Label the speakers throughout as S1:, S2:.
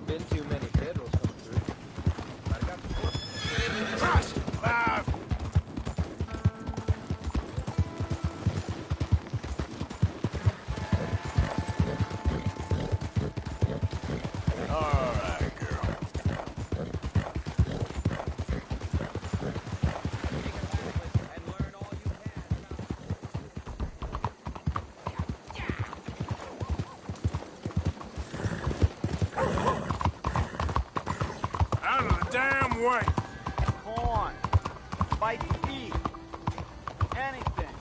S1: Been too many federals coming through. I got the
S2: Crash! Alive! All right, girl.
S1: and learn all you
S2: Out of the damn way!
S3: Corn, spiked beef, anything.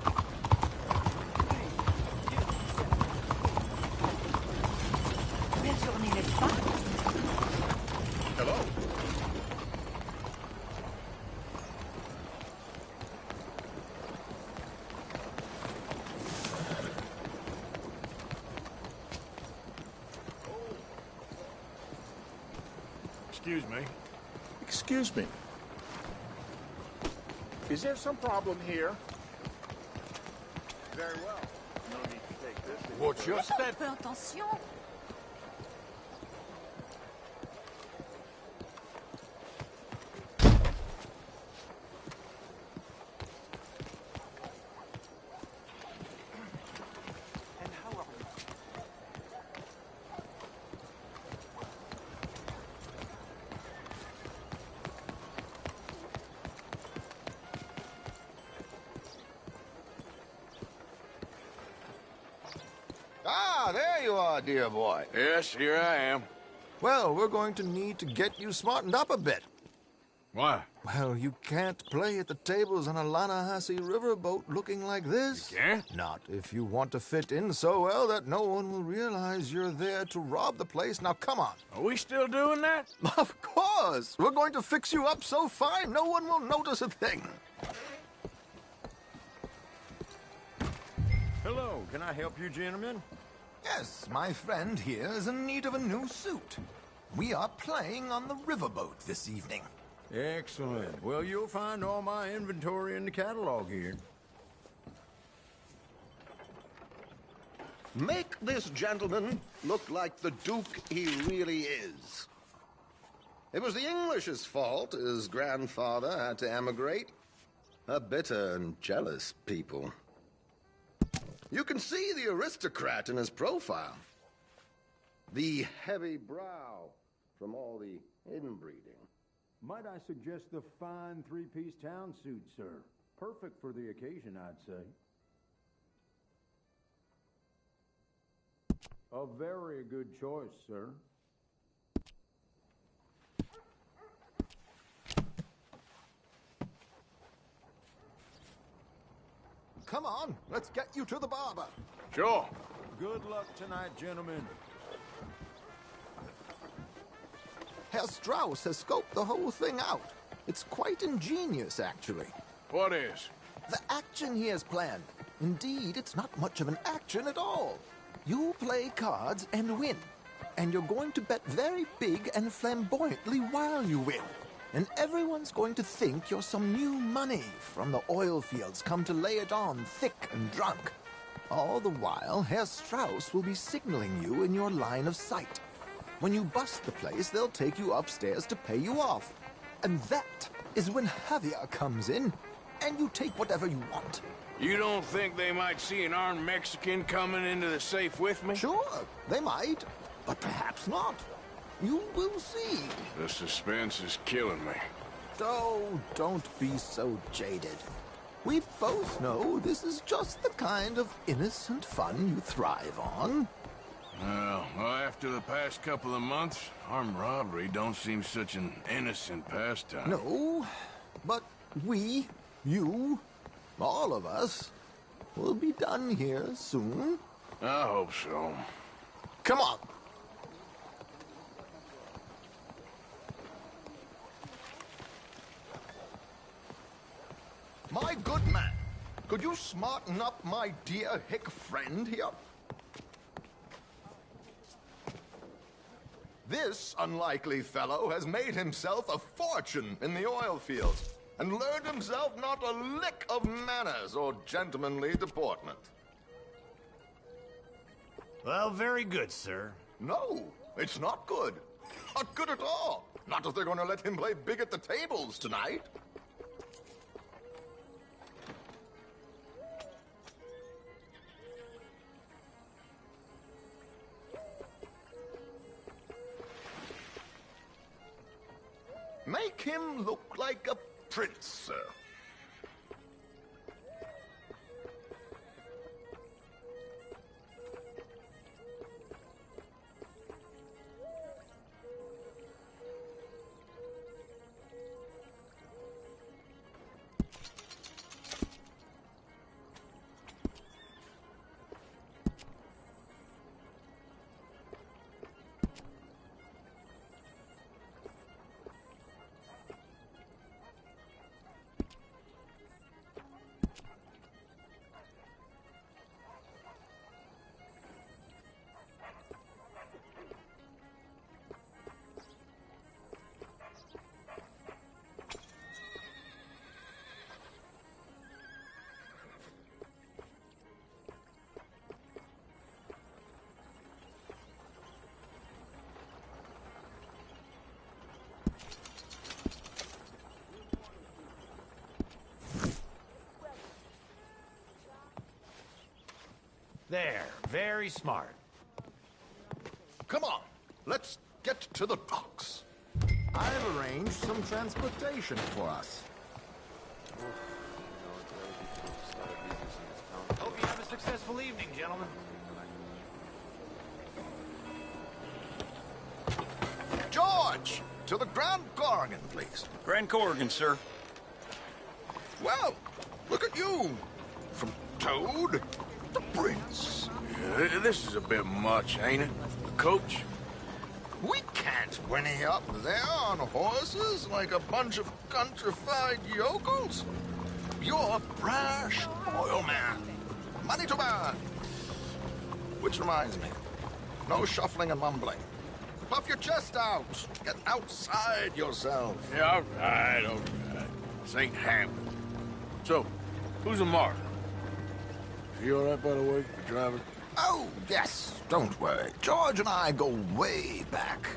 S4: Belle journée, n'est-ce pas?
S2: Hello? Excuse me.
S5: Excuse me. Is there some problem here?
S3: Very well. No need to take this.
S2: Watch your step.
S4: Fais attention.
S3: And how are you?
S6: Ah, there you are, dear boy.
S2: Yes, here I am.
S6: Well, we're going to need to get you smartened up a bit.
S2: Why?
S6: Well, you can't play at the tables on a Lannahechee riverboat looking like this.
S2: You can't?
S6: Not if you want to fit in so well that no one will realize you're there to rob the place. Now, come on.
S2: Are we still doing that?
S6: Of course. We're going to fix you up so fine no one will notice a thing.
S5: Hello, can I help you, gentlemen?
S6: Yes, my friend here is in need of a new suit. We are playing on the riverboat this evening.
S5: Excellent. Well, you'll find all my inventory in the catalog here.
S7: Make this gentleman look like the Duke he really is. It was the English's fault his grandfather had to emigrate. A bitter and jealous people. You can see the aristocrat in his profile. The heavy brow from all the inbreeding.
S5: Might I suggest the fine three-piece town suit, sir? Perfect for the occasion, I'd say. A very good choice, sir.
S6: Come on, let's get you to the barber.
S2: Sure.
S5: Good luck tonight, gentlemen.
S6: Herr Strauss has scoped the whole thing out. It's quite ingenious, actually.
S2: What is?
S6: The action he has planned. Indeed, it's not much of an action at all. You play cards and win. And you're going to bet very big and flamboyantly while you win. And everyone's going to think you're some new money from the oil fields come to lay it on thick and drunk. All the while, Herr Strauss will be signaling you in your line of sight. When you bust the place, they'll take you upstairs to pay you off. And that is when Javier comes in, and you take whatever you want.
S2: You don't think they might see an armed Mexican coming into the safe with me?
S6: Sure, they might, but perhaps not. You will see.
S2: The suspense is killing me.
S6: Oh, don't be so jaded. We both know this is just the kind of innocent fun you thrive on.
S2: Well, after the past couple of months, armed robbery don't seem such an innocent pastime.
S6: No, but we, you, all of us, will be done here soon.
S2: I hope so.
S6: Come on. My good man, could you smarten up my dear hick friend here? This unlikely fellow has made himself a fortune in the oil fields and learned himself not a lick of manners or gentlemanly deportment.
S8: Well, very good, sir.
S6: No, it's not good.
S7: not good at all. Not if they're going to let him play big at the tables tonight. Make him look like a prince, sir.
S8: There, very smart.
S7: Come on, let's get to the docks. I've arranged some transportation for us.
S8: Hope you have a successful evening, gentlemen.
S7: George, to the Grand Corrigan, please.
S9: Grand Corrigan, sir.
S7: Well, look at you. From Toad to Prince.
S2: Yeah, this is a bit much, ain't it? Coach?
S7: We can't whinny up there on horses like a bunch of countrified yokels. You're a brash oil man. Money to burn. Which reminds me, no shuffling and mumbling. Puff your chest out. Get outside yourself.
S2: Yeah, all right. This ain't happening. So, who's a mark? Is he all right, by the way, the driver?
S7: Oh, yes, don't worry. George and I go way back.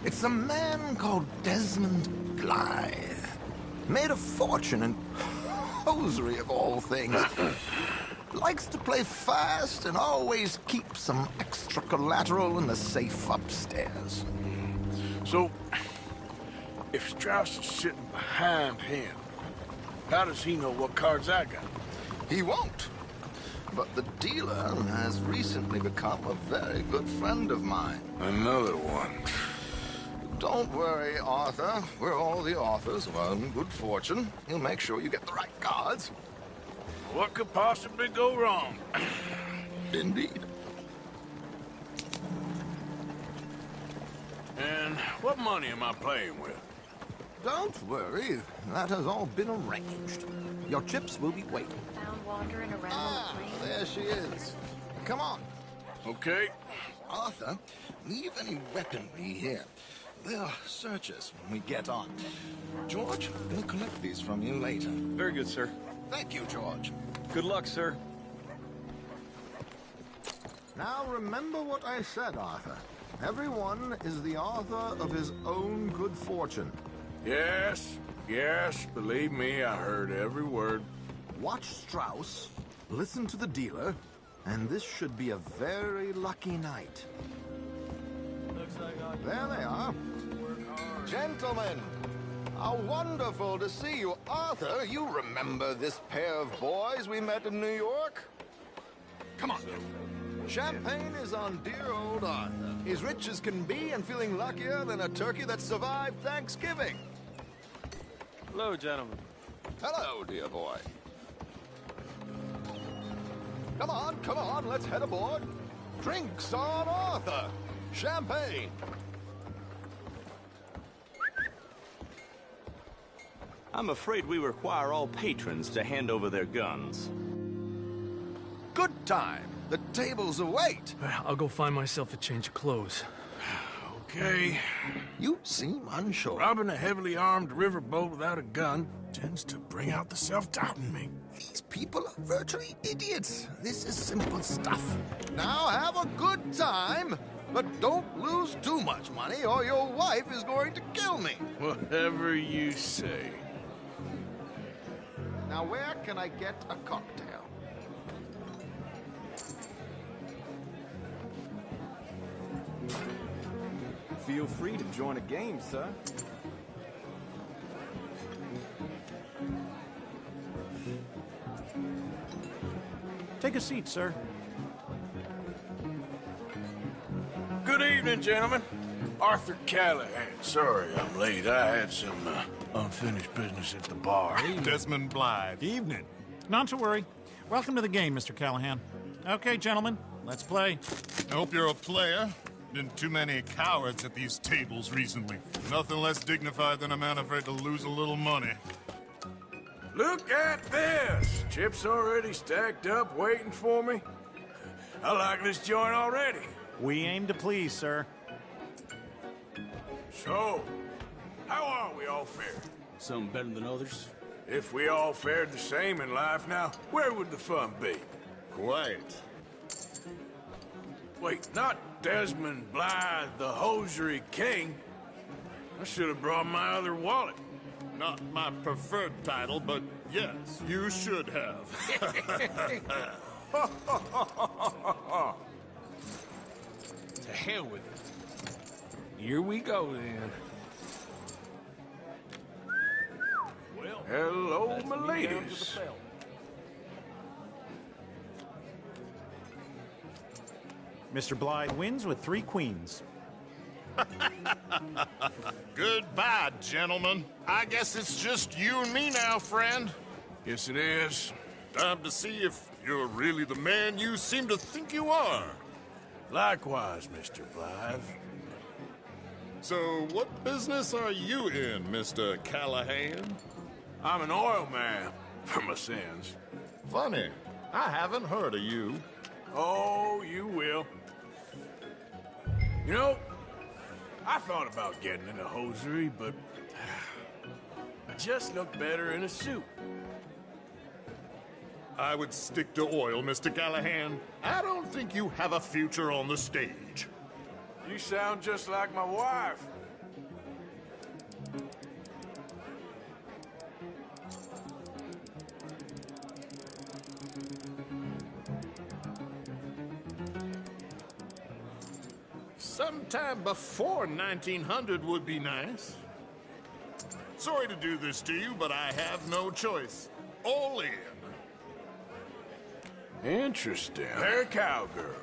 S7: It's a man called Desmond Blythe. Made a fortune in hosiery of all things. Likes to play fast and always keeps some extra collateral in the safe upstairs.
S2: So, if Strauss is sitting behind him, how does he know what cards I got?
S7: He won't. But the dealer has recently become a very good friend of mine.
S2: Another one.
S7: Don't worry, Arthur. We're all the authors of our own good fortune. He'll make sure you get the right cards.
S2: What could possibly go wrong?
S7: Indeed.
S2: And what money am I playing with?
S6: Don't worry. That has all been arranged. Your chips will be waiting.
S4: Found wandering around
S7: Ah,
S4: the
S7: there she is. Come on.
S2: Okay.
S7: Arthur, leave any weaponry here. They'll search us when we get on. George, we'll collect these from you later.
S9: Very good, sir.
S7: Thank you, George.
S9: Good luck, sir.
S6: Now remember what I said, Arthur. Everyone is the author of his own good fortune.
S2: Yes, believe me, I heard every word.
S6: Watch Strauss, listen to the dealer, and this should be a very lucky night. There they are.
S7: Gentlemen, how wonderful to see you. Arthur, you remember this pair of boys we met in New York? Come on. Champagne is on dear old Arthur. He's rich as can be and feeling luckier than a turkey that survived Thanksgiving.
S9: Hello, gentlemen.
S7: Hello, dear boy. Come on, let's head aboard. Drinks on Arthur. Champagne.
S9: I'm afraid we require all patrons to hand over their guns.
S7: Good time. The tables await.
S10: I'll go find myself a change of clothes.
S2: Okay.
S7: You seem unsure.
S2: Robbing a heavily armed riverboat without a gun tends to bring out the self-doubt in me.
S7: These people are virtually idiots. This is simple stuff. Now have a good time, But don't lose too much money or your wife is going to kill me.
S2: Whatever you say.
S7: Now, where can I get a cocktail?
S3: Feel free to join a game, sir.
S11: Take a seat, sir.
S2: Good evening, gentlemen. Arthur Callahan. Sorry I'm late. I had some unfinished business at the bar.
S11: Desmond Blythe. Evening. Not to worry. Welcome to the game, Mr. Callahan. Okay, gentlemen, let's play.
S12: I hope you're a player. Been too many cowards at these tables recently. Nothing less dignified than a man afraid to lose a little money.
S2: Look at this! Chips already stacked up, waiting for me. I like this joint already.
S11: We aim to please, sir.
S2: So, how are we all fared?
S10: Some better than others.
S2: If we all fared the same in life now, where would the fun be?
S12: Quiet.
S2: Wait, not Desmond Blythe, the hosiery king. I should have brought my other wallet.
S12: Not my preferred title, but yes, you should have.
S10: To hell with it. Here we go, then. Well,
S2: hello, my ladies.
S11: Mr. Blythe wins with 3 queens.
S12: Goodbye, gentlemen. I guess it's just you and me now, friend.
S2: Yes, it is.
S12: Time to see if you're really the man you seem to think you are.
S2: Likewise, Mr. Blythe.
S12: So, what business are you in, Mr. Callahan?
S2: I'm an oil man, for my sins.
S12: Funny, I haven't heard of you.
S2: Oh, you will. You know, I thought about getting into hosiery, but I just look better in a suit.
S12: I would stick to oil, Mr. Callahan. I don't think you have a future on the stage.
S2: You sound just like my wife.
S12: Sometime before 1900 would be nice. Sorry to do this to you, but I have no choice. All in.
S2: Interesting. They're cowgirls.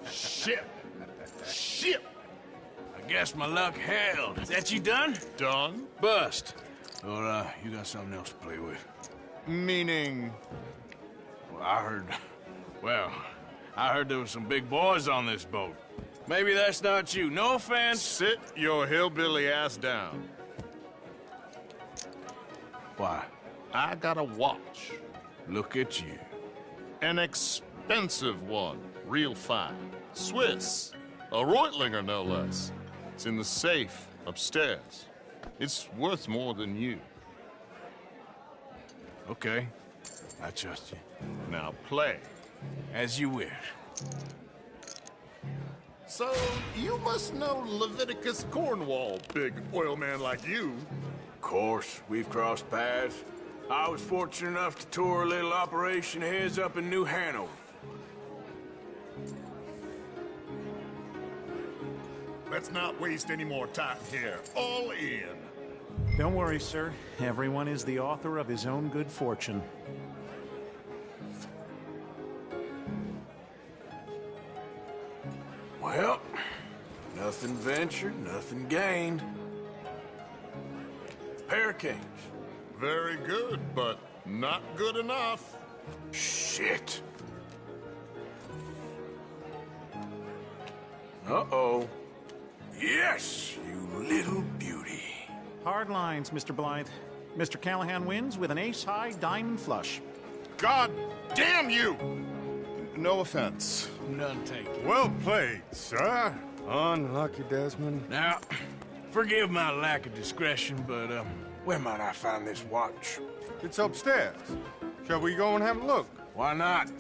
S12: Shit. Shit.
S2: I guess my luck held. That you done?
S12: Done?
S2: Bust. Or, you got something else to play with?
S12: Meaning?
S2: Well, I heard there was some big boys on this boat. Maybe that's not you. No offense.
S12: Sit your hillbilly ass down.
S2: Why?
S12: I got a watch.
S2: Look at you.
S12: An expensive one. Real fine. Swiss. A Reutlinger, no less. It's in the safe upstairs. It's worth more than you.
S2: Okay. I trust you.
S12: Now play.
S2: As you wish.
S12: So, you must know Leviticus Cornwall, big oil man like you.
S2: Of course, we've crossed paths. I was fortunate enough to tour a little operation of his up in New Hanover.
S12: Let's not waste any more time here. All in.
S11: Don't worry, sir. Everyone is the author of his own good fortune.
S2: Well, nothing ventured, nothing gained. Pair of kings.
S12: Very good, but not good enough.
S2: Shit. Uh-oh. Yes, you little beauty.
S11: Hard lines, Mr. Blythe. Mr. Callahan wins with an ace-high diamond flush.
S12: God damn you! No offense.
S2: None taken.
S12: Well played, sir.
S1: Unlucky, Desmond.
S2: Now, Forgive my lack of discretion, but, where might I find this watch?
S13: It's upstairs. Shall we go and have a look?
S2: Why not?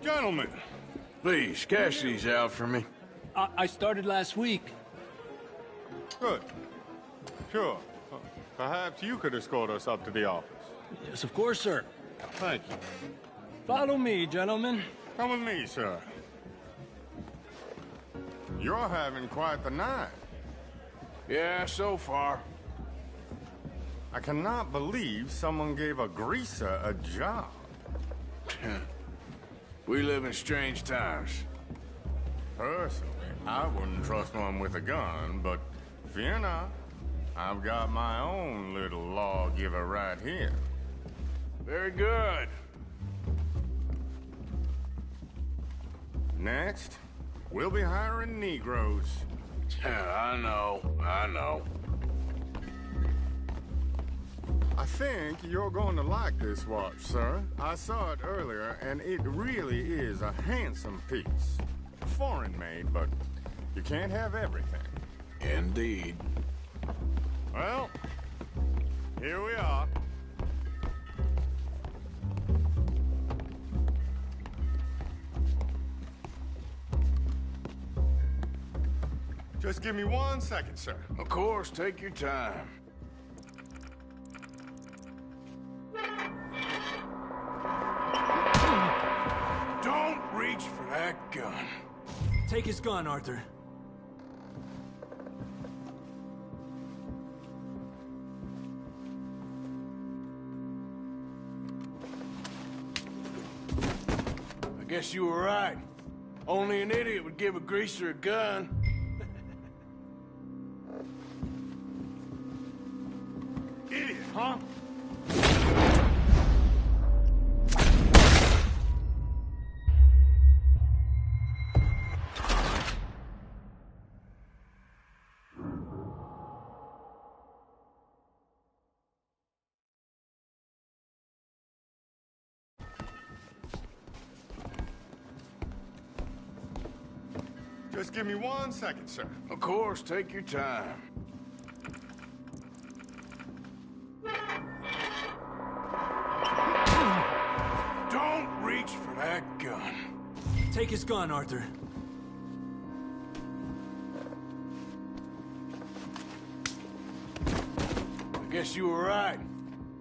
S13: Gentlemen.
S2: Please, cash these out for me.
S14: I started last week.
S13: Good. Sure. Perhaps you could escort us up to the office.
S14: Yes, of course, sir.
S13: Thank you.
S14: Follow me, gentlemen.
S13: Come with me, sir. You're having quite the night.
S2: Yeah, so far.
S13: I cannot believe someone gave a greaser a job.
S2: We live in strange times.
S13: Personally, I wouldn't trust one with a gun, but fear not. I've got my own little lawgiver right here.
S2: Very good.
S13: Next, we'll be hiring Negroes.
S2: I know.
S13: I think you're going to like this watch, sir. I saw it earlier, and it really is a handsome piece. Foreign made, but you can't have everything.
S2: Indeed.
S13: Well, here we are. Just give me 1 second, sir.
S2: Of course, take your time. Don't reach for that gun.
S14: Take his gun, Arthur.
S2: I guess you were right. Only an idiot would give a greaser a gun.
S13: Idiot, huh? Just give me 1 second, sir.
S2: Of course, take your time. Don't reach for that gun.
S14: Take his gun, Arthur.
S2: I guess you were right.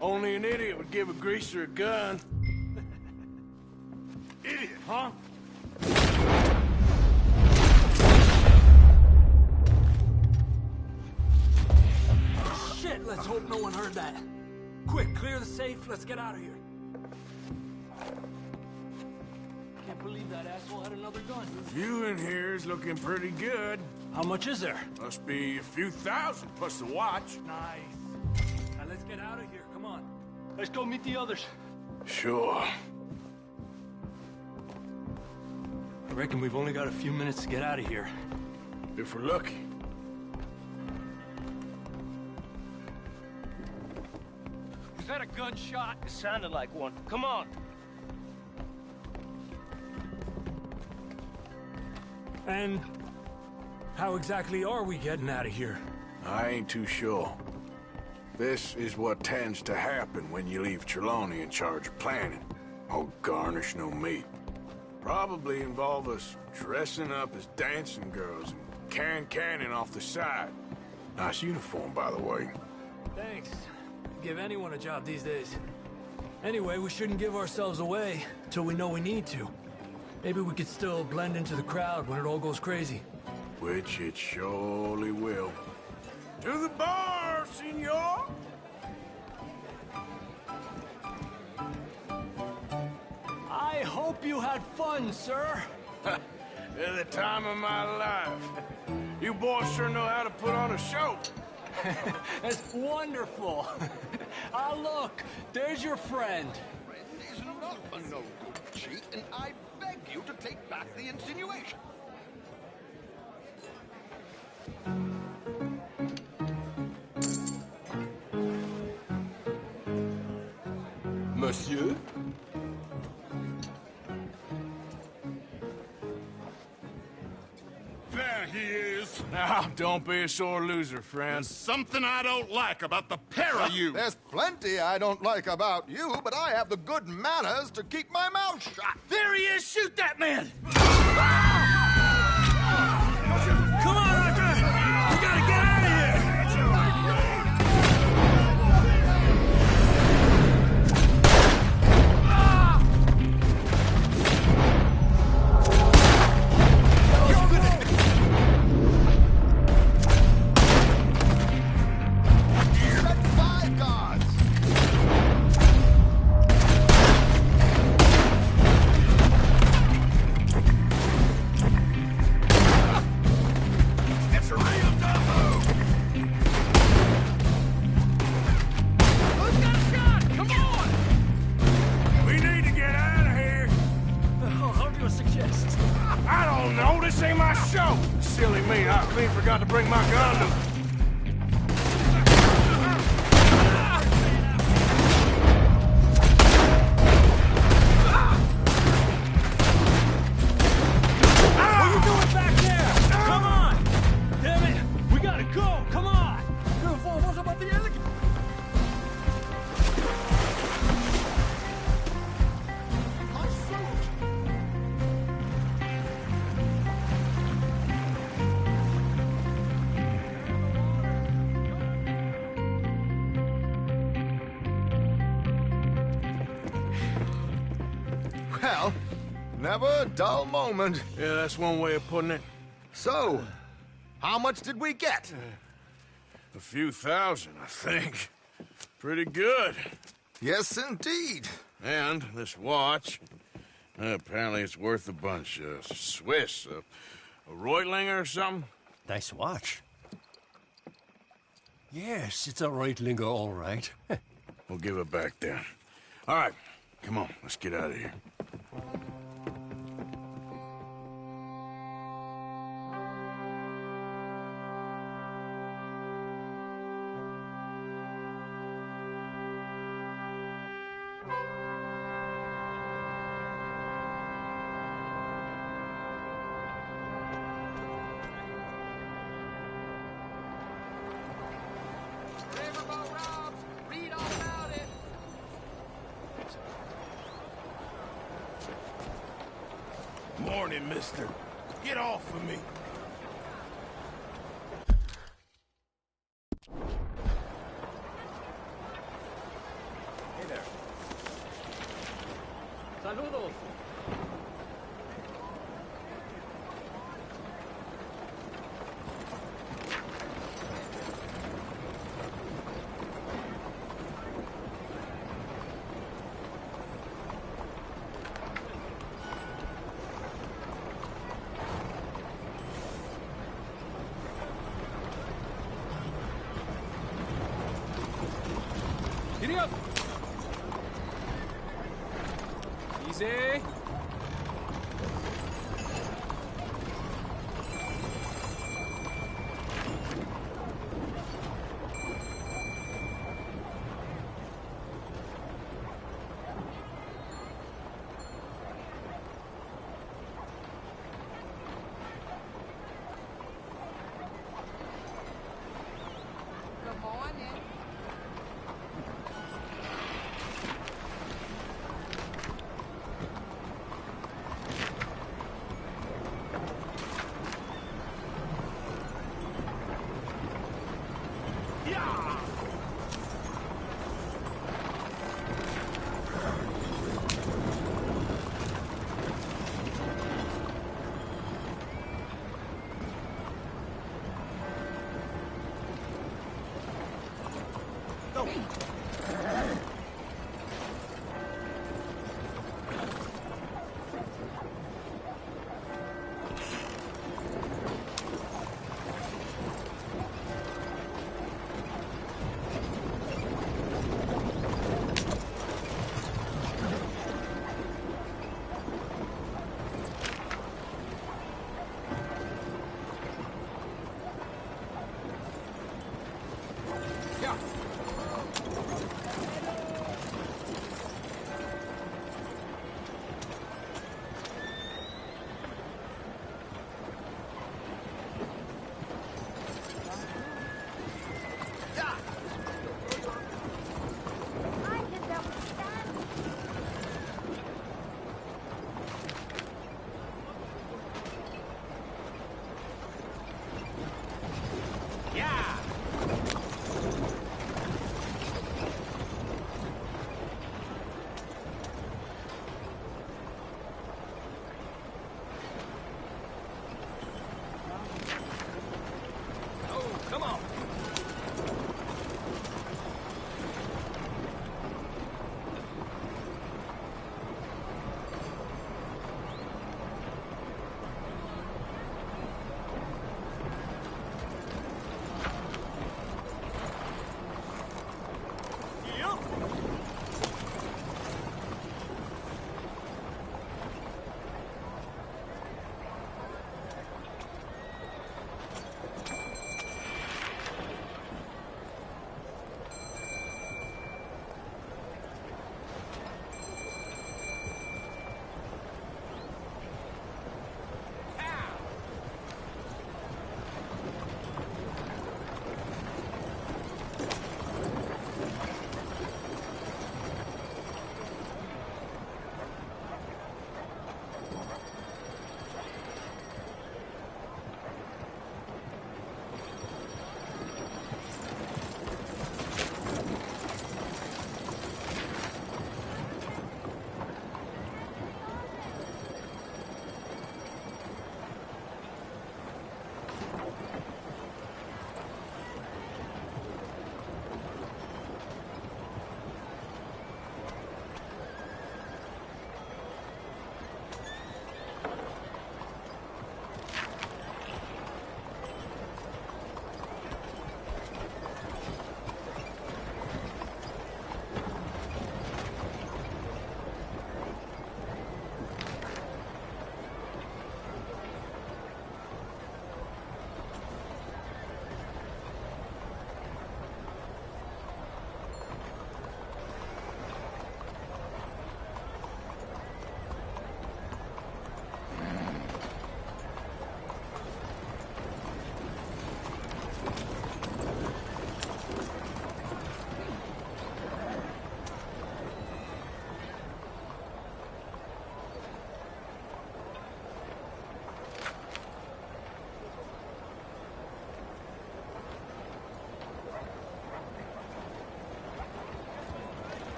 S2: Only an idiot would give a greaser a gun.
S13: Idiot, huh?
S14: Shit, let's hope no one heard that. Quick, clear the safe, let's get out of here. Can't believe that asshole had another gun.
S2: The view in here is looking pretty good.
S14: How much is there?
S2: Must be a few thousand, plus the watch.
S14: Nice. Now let's get out of here, come on. Let's go meet the others.
S2: Sure.
S14: I reckon we've only got a few minutes to get out of here.
S2: If we're lucky.
S14: Was that a gunshot?
S15: It sounded like one. Come on.
S14: And how exactly are we getting out of here?
S2: I ain't too sure. This is what tends to happen when you leave Trelawney in charge of planning. Oh, garnish no meat. Probably involve us dressing up as dancing girls and canning off the side. Nice uniform, by the way.
S14: Thanks. Give anyone a job these days. Anyway, we shouldn't give ourselves away till we know we need to. Maybe we could still blend into the crowd when it all goes crazy.
S2: Which it surely will. To the bar, senor!
S14: I hope you had fun, sir.
S2: At the time of my life. You boys sure know how to put on a show.
S14: That's wonderful. Ah, look, there's your friend.
S7: Friend is not a no good cheat, and I beg you to take back the insinuation.
S10: Monsieur?
S13: There he is.
S2: Now, don't be a sore loser, friend.
S12: There's something I don't like about the pair of you.
S7: There's plenty I don't like about you, but I have the good manners to keep my mouth shut.
S8: There he is! Shoot that man!
S14: Come on, Arthur! We gotta get out of here!
S2: Silly me, I clean forgot to bring my gun to...
S14: What are you doing back there? Come on! Damn it! We gotta go! Come on! Vamos a bater ele aqui!
S7: Well, never a dull moment.
S2: Yeah, that's one way of putting it.
S7: So, how much did we get?
S2: A few thousand, I think. Pretty good.
S7: Yes, indeed.
S2: And this watch, apparently it's worth a bunch. Swiss, a Reutlinger or something?
S16: Nice watch. Yes, it's a Reutlinger, all right.
S2: We'll give it back then. All right, come on, let's get out of here.
S10: Morning, mister. Get off of me.
S8: Hey there. Saludos. Giddy up! Easy!
S4: Good morning.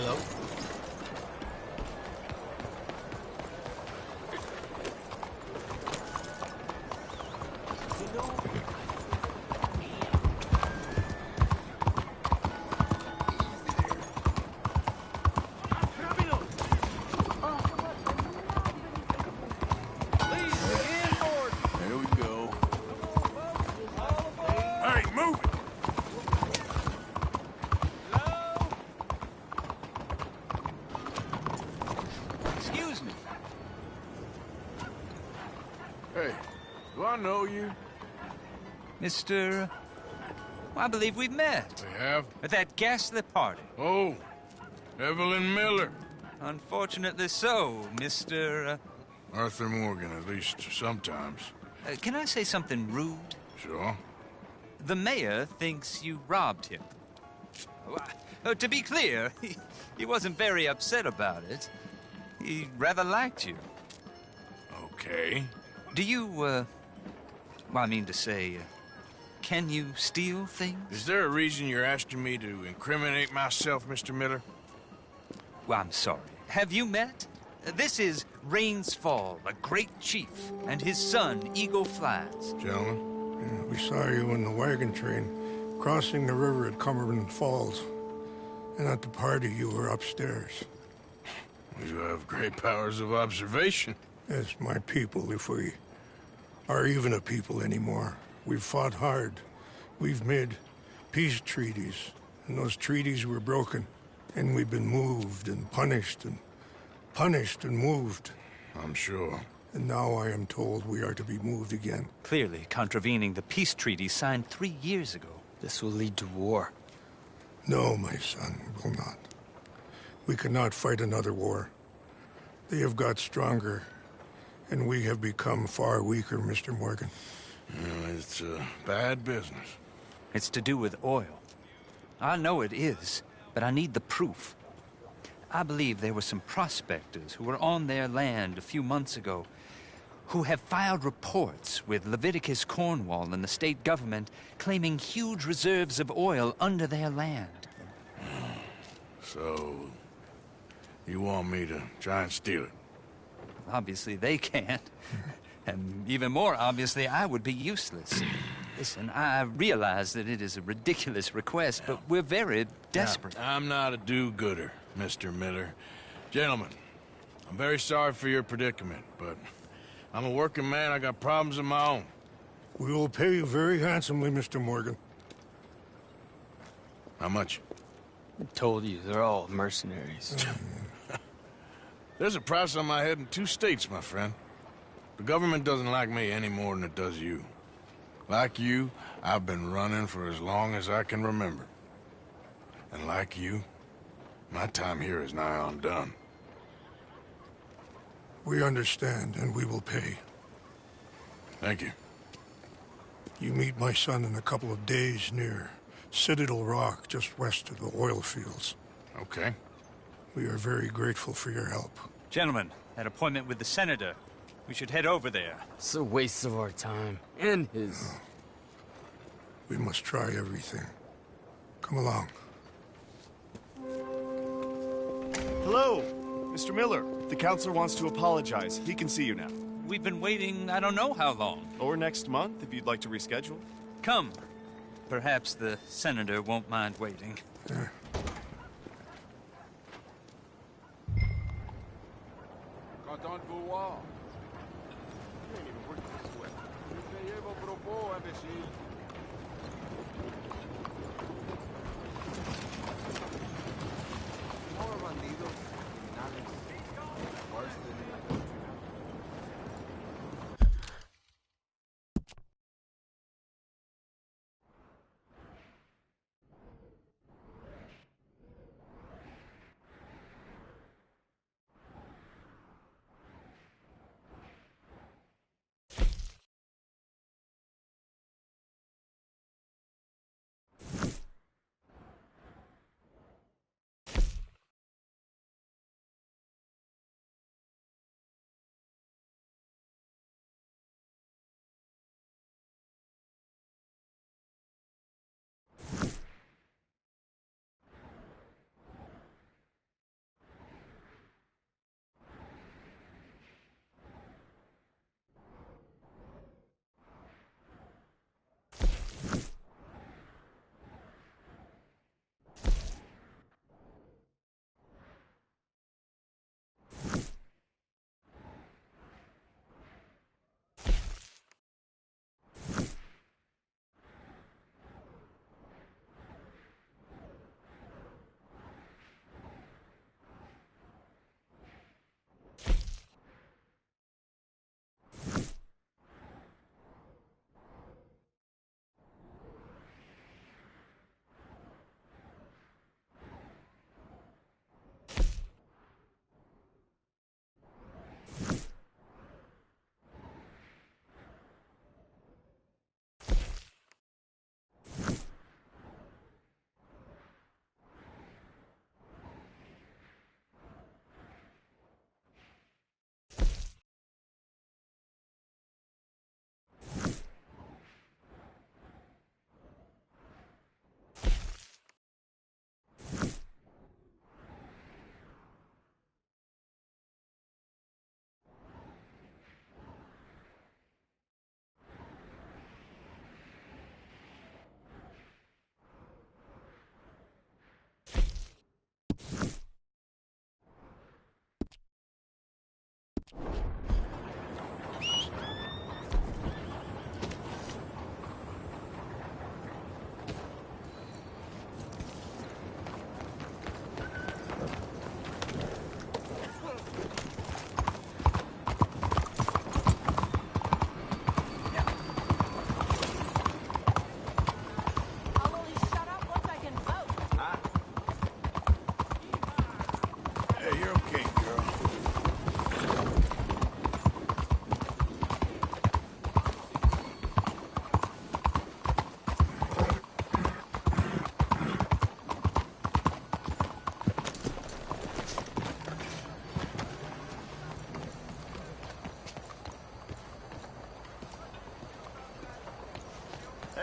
S17: Hello?
S2: There we go. Hey, move it!
S10: Excuse me.
S2: Hey, do I know you?
S10: Mr. I believe we've met.
S2: We have?
S10: At that ghastly party.
S2: Oh, Evelyn Miller.
S10: Unfortunately so, Mr.
S2: Arthur Morgan, at least sometimes.
S10: Can I say something rude?
S2: Sure.
S10: The mayor thinks you robbed him. To be clear, he wasn't very upset about it. He rather liked you.
S2: Okay.
S10: Do you, well, I mean to say, can you steal things?
S2: Is there a reason you're asking me to incriminate myself, Mr. Miller?
S10: Well, I'm sorry. Have you met? This is Rains Fall, a great chief, and his son, Eagle Flies.
S2: Gentlemen?
S18: Yeah, we saw you in the wagon train crossing the river at Cumberland Falls. And at the party, you were upstairs.
S2: You have great powers of observation.
S18: Yes, my people, if we are even a people anymore. We've fought hard. We've made peace treaties, and those treaties were broken. And we've been moved and punished and moved.
S2: I'm sure.
S18: And now I am told we are to be moved again.
S10: Clearly contravening the peace treaty signed 3 years ago.
S17: This will lead to war.
S18: No, my son, it will not. We cannot fight another war. They have got stronger, and we have become far weaker, Mr. Morgan.
S2: It's a bad business.
S10: It's to do with oil. I know it is, but I need the proof. I believe there were some prospectors who were on their land a few months ago who have filed reports with Leviticus Cornwall and the state government claiming huge reserves of oil under their land.
S2: So, you want me to try and steal it?
S10: Obviously they can't. And even more obviously, I would be useless. Listen, I realize that it is a ridiculous request, but we're very desperate.
S2: Now, I'm not a do-gooder, Mr. Miller. Gentlemen, I'm very sorry for your predicament, but I'm a working man. I got problems of my own.
S18: We will pay you very handsomely, Mr. Morgan.
S2: How much?
S17: I told you, they're all mercenaries.
S2: There's a price on my head in 2 states, my friend. The government doesn't like me any more than it does you. Like you, I've been running for as long as I can remember. And like you, my time here is nigh on done.
S18: We understand, and we will pay.
S2: Thank you.
S18: You meet my son in a couple of days near Citadel Rock, just west of the oil fields.
S2: Okay.
S18: We are very grateful for your help.
S10: Gentlemen, that appointment with the senator. We should head over there.
S17: It's a waste of our time. And his.
S18: We must try everything. Come along.
S19: Hello, Mr. Miller. The counselor wants to apologize. He can see you now.
S10: We've been waiting I don't know how long.
S19: Or next month, if you'd like to reschedule.
S10: Come. Perhaps the senator won't mind waiting.
S1: Canton vouloir. You ain't even worth the sweat. Je payais vos propos, imbécile. More bandidos, criminales, worse than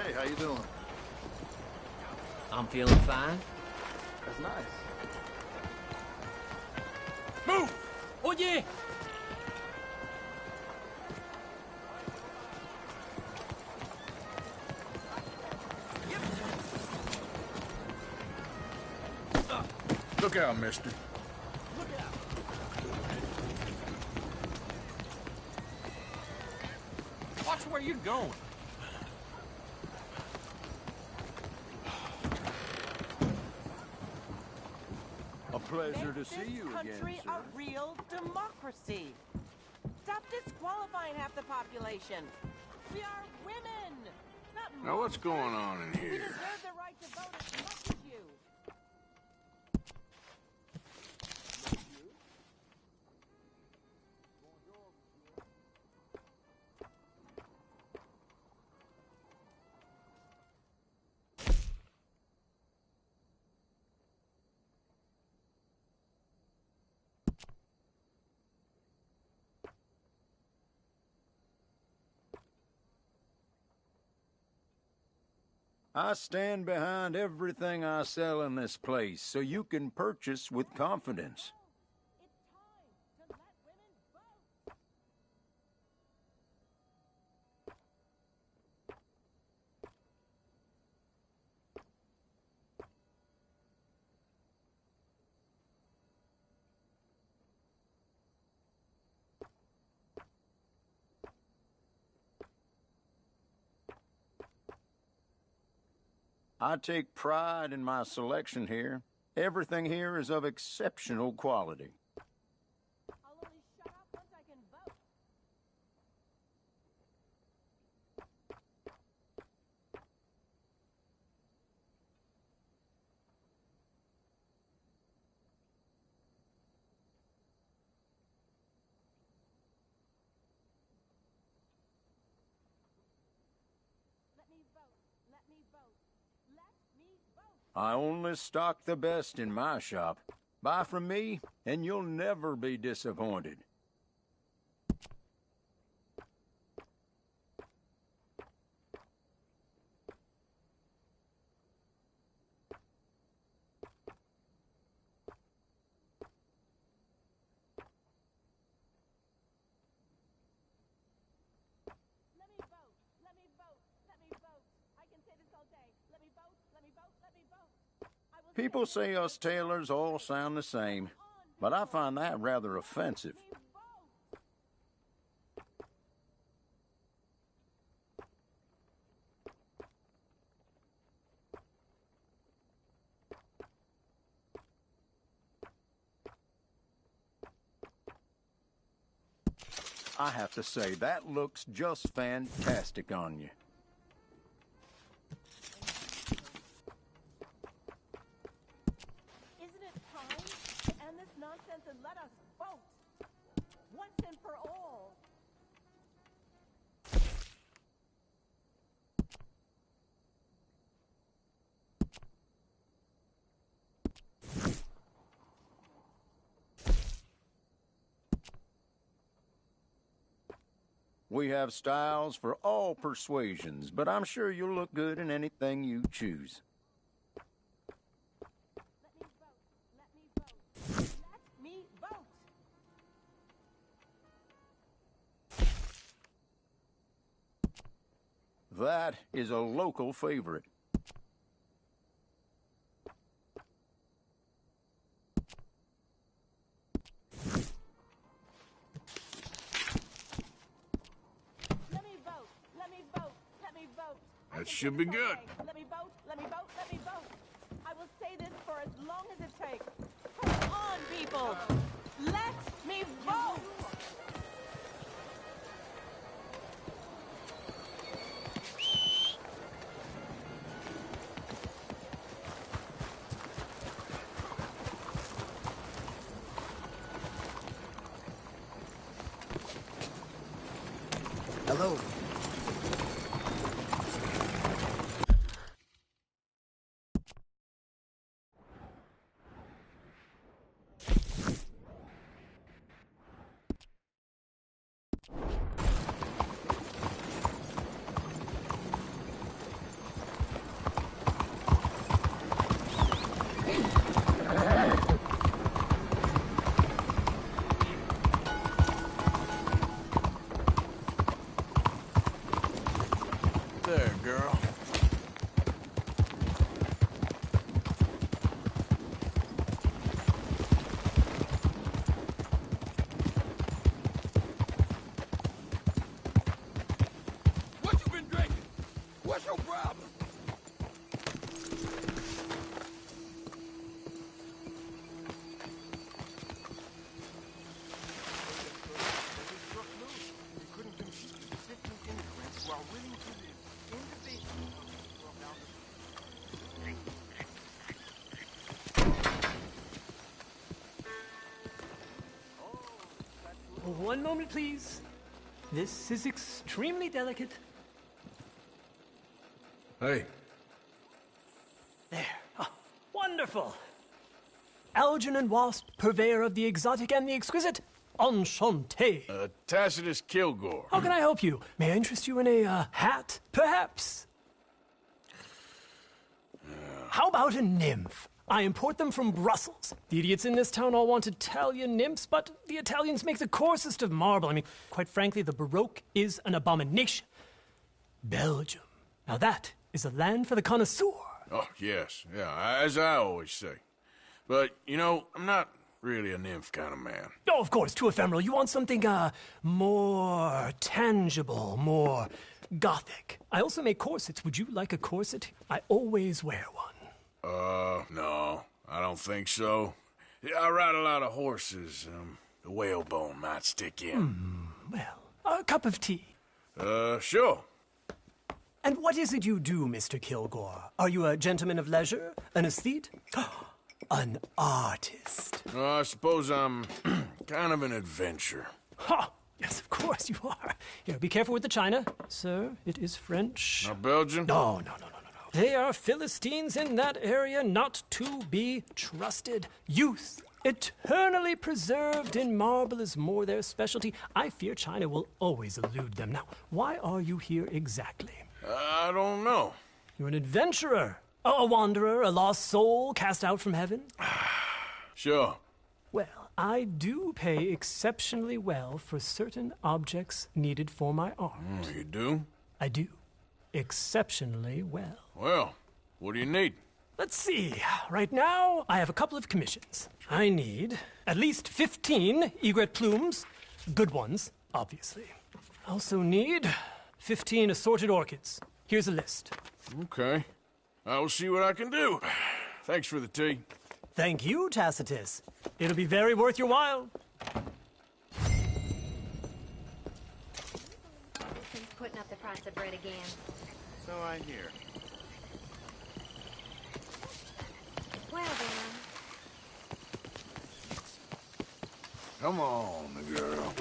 S5: Hey, how you doing?
S17: I'm feeling fine.
S5: That's nice.
S14: Move! Oye!
S2: Look out, mister.
S8: Watch where you're going.
S5: A pleasure to see you again,
S20: country
S5: sir.
S20: a real democracy. Stop disqualifying half the population. We are women, not
S2: Now, what's going on in
S20: We
S2: here?
S20: deserve the right to vote as much as you.
S5: I stand behind everything I sell in this place, so you can purchase with confidence. I take pride in my selection here. Everything here is of exceptional quality.
S20: I'll only shut up once I can vote. Let me vote. Let me vote. Let me vote.
S5: I only stock the best in my shop. Buy from me, and you'll never be disappointed.
S20: Let me vote. Let me vote. Let me vote. I can say this all day. Let me vote. Let me vote. Let me vote. I will
S5: People say us tailors all sound the same, but I find that rather offensive. I have to say, that looks just fantastic on you.
S20: Isn't it time to end this nonsense and let us vote? Once and for all.
S5: We have styles for all persuasions, but I'm sure you'll look good in anything you choose.
S20: Let me vote.
S5: That is a local favorite.
S20: Let me vote. Let me vote. Let me vote.
S2: That should be good.
S20: Let me vote. Let me vote. Let me vote. I will say this for as long as it takes. Come on, people. Let me vote.
S6: Hello.
S14: one moment, please. This is extremely delicate.
S2: Hey.
S14: There. Oh, wonderful. Algernon Wasp, purveyor of the exotic and the exquisite. Enchanté.
S2: Tacitus Kilgore.
S14: How can I help you? May I interest you in a hat, perhaps? How about a nymph? I import them from Brussels. The idiots in this town all want Italian nymphs, but the Italians make the coarsest of marble. I mean, quite frankly, the Baroque is an abomination. Belgium. Now that is a land for the connoisseur.
S2: Oh, yes. Yeah, as I always say. But, you know, I'm not really a nymph kind of man.
S14: Oh, of course, too ephemeral. You want something, more tangible, more gothic. I also make corsets. Would you like a corset? I always wear one.
S2: No, I don't think so. I ride a lot of horses. The whalebone might stick in.
S14: Well, a cup of tea.
S2: Sure.
S14: And what is it you do, Mr. Kilgore? Are you a gentleman of leisure? An aesthete? An artist?
S2: I suppose I'm kind of an adventurer.
S14: Ha! Yes, of course you are. Here, be careful with the china. Sir, it is French.
S2: Not Belgian?
S14: No. They are Philistines in that area, not to be trusted. Youth, eternally preserved in marble, is more their specialty. I fear China will always elude them. Now, why are you here exactly?
S2: I don't know.
S14: You're an adventurer. A wanderer, a lost soul cast out from heaven?
S2: Sure.
S14: Well, I do pay exceptionally well for certain objects needed for my art.
S2: You do?
S14: I do. Exceptionally well.
S2: Well, what do you need?
S14: Let's see. Right now, I have a couple of commissions. I need at least 15 egret plumes. Good ones, obviously. I also need 15 assorted orchids. Here's a list.
S2: Okay. I will see what I can do. Thanks for the tea.
S14: Thank you, Tacitus. It'll be very worth your while.
S21: He's putting up the price of bread again.
S12: So I hear.
S21: Well then.
S2: Come on, girl.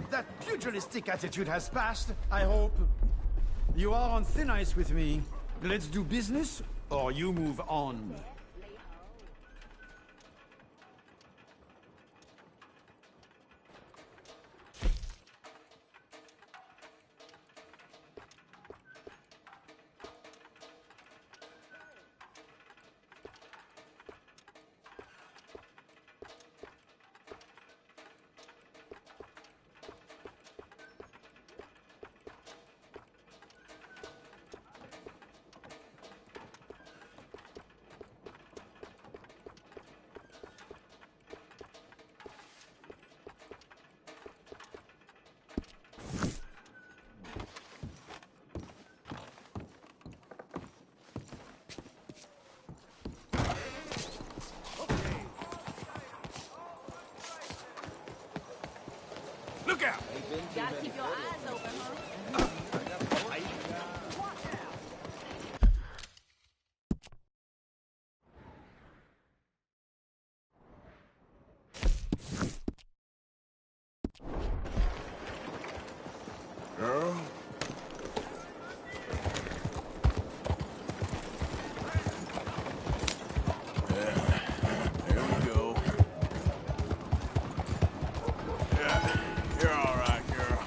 S22: That pugilistic attitude has passed, I hope. You are on thin ice with me. Let's do business, or you move on.
S20: Gotta keep your eyes open, huh?
S2: Girl? There we go. Yeah, you're all right, girl.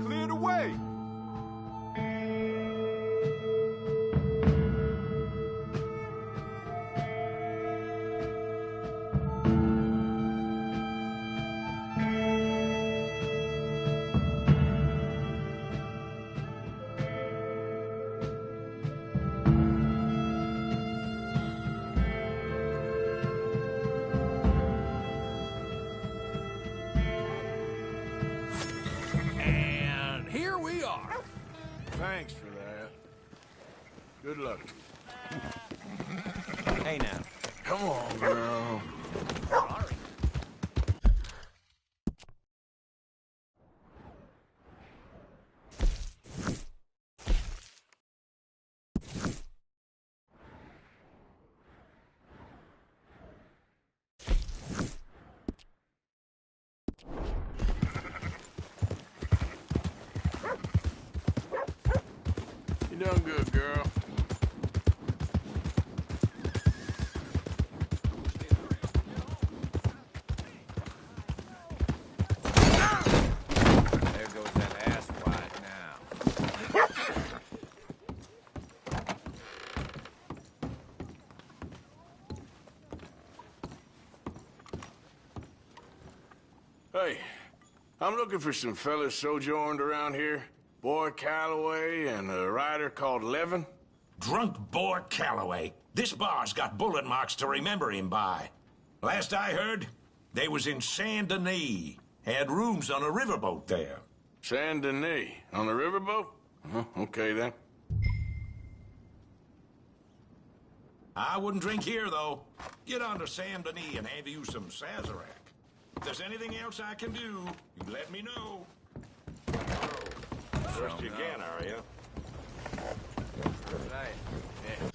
S1: Clear the way!
S2: And here we are. Thanks for that. Good luck to you.
S3: Hey now.
S2: Come on, girl. You done good, girl.
S3: There goes that ass wide now.
S2: Hey, I'm looking for some fellas sojourned around here. Boy Calloway and a rider called Levin.
S9: Drunk boar Calloway. This bar's got bullet marks to remember him by. Last I heard, they was in Saint Denis. Had rooms on a riverboat there.
S2: Saint Denis. On the riverboat? Okay, then.
S9: I wouldn't drink here, though. Get on to Saint Denis and have you some Sazerac. If there's anything else I can do, you let me know. First you can, are you?
S3: Right. Yeah.